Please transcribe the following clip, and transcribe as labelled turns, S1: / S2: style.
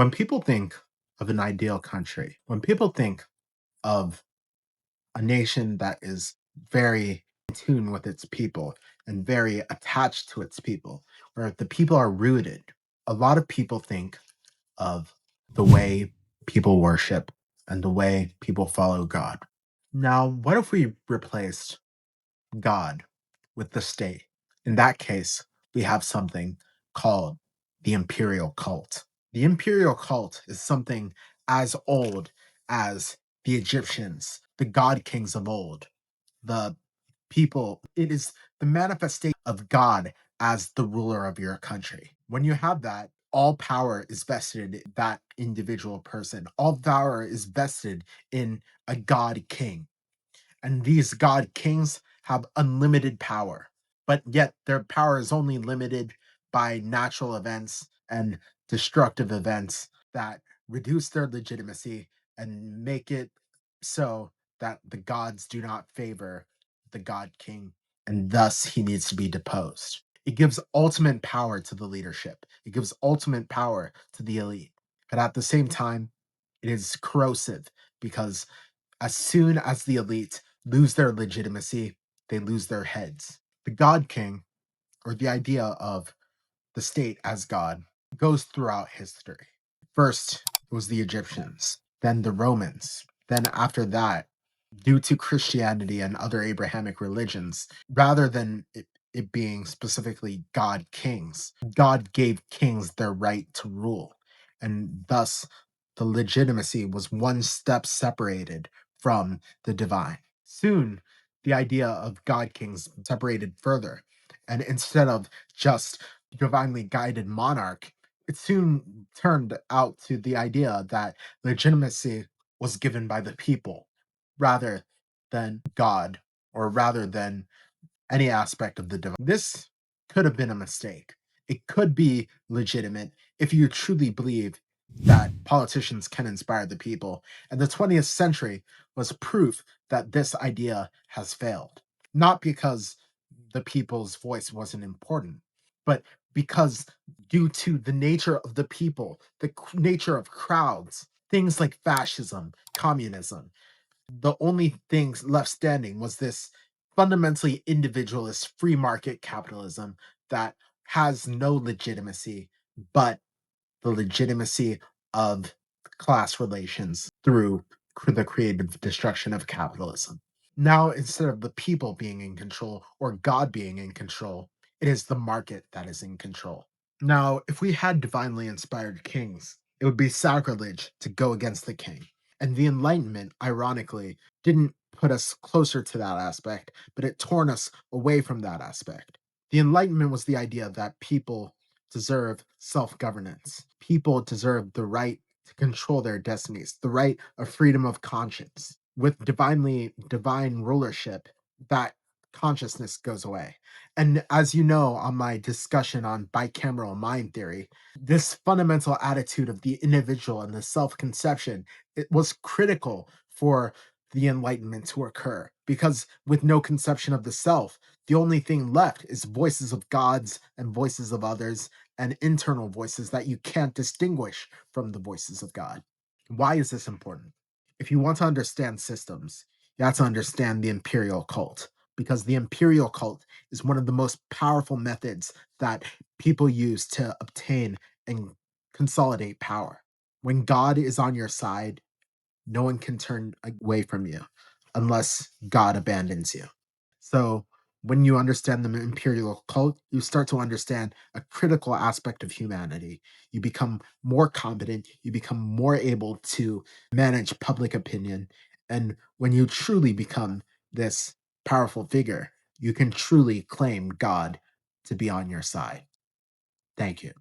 S1: When people think of an ideal country, when people think of a nation that is very in tune with its people and very attached to its people, where the people are rooted, a lot of people think of the way people worship and the way people follow God. Now, what if we replaced God with the state? In that case, we have something called the Imperial Cult. The Imperial Cult is something as old as the Egyptians, the god kings of old, the people. It is the manifestation of God as the ruler of your country. When you have that, all power is vested in that individual person. All power is vested in a god king, and these god kings have unlimited power, but yet their power is only limited by natural events and destructive events that reduce their legitimacy and make it so that the gods do not favor the god king, and thus he needs to be deposed. It gives ultimate power to the leadership, it gives ultimate power to the elite, but at the same time it is corrosive, because as soon as the elite lose their legitimacy, they lose their heads. The God King, or the idea of the state as God, goes throughout history. First, it was the Egyptians, then the Romans. Then, after that, due to Christianity and other Abrahamic religions, rather than it being specifically God kings, God gave kings their right to rule. And thus, the legitimacy was one step separated from the divine. Soon, the idea of God kings separated further. And instead of just divinely guided monarch, it soon turned out to the idea that legitimacy was given by the people rather than God, or rather than any aspect of the divine. This could have been a mistake. It could be legitimate if you truly believe that politicians can inspire the people. And the 20th century was proof that this idea has failed. Not because the people's voice wasn't important, but because due to the nature of the people, the nature of crowds, things like fascism, communism, the only things left standing was this fundamentally individualist free market capitalism that has no legitimacy but the legitimacy of class relations through the creative destruction of capitalism. Now, instead of the people being in control or God being in control, it is the market that is in control. Now, if we had divinely inspired kings, it would be sacrilege to go against the king. And the Enlightenment, ironically, didn't put us closer to that aspect, but it torn us away from that aspect. The Enlightenment was the idea that people deserve self governance, people deserve the right to control their destinies, the right of freedom of conscience. With divine rulership, that consciousness goes away. And as you know, on my discussion on bicameral mind theory, this fundamental attitude of the individual and the self-conception, it was critical for the enlightenment to occur, because with no conception of the self, the only thing left is voices of gods and voices of others and internal voices that you can't distinguish from the voices of God. Why is this important? If you want to understand systems, you have to understand the imperial cult, because the imperial cult is one of the most powerful methods that people use to obtain and consolidate power. When God is on your side, no one can turn away from you unless God abandons you. So, when you understand the imperial cult, you start to understand a critical aspect of humanity. You become more competent, you become more able to manage public opinion. And when you truly become this powerful figure, you can truly claim God to be on your side. Thank you.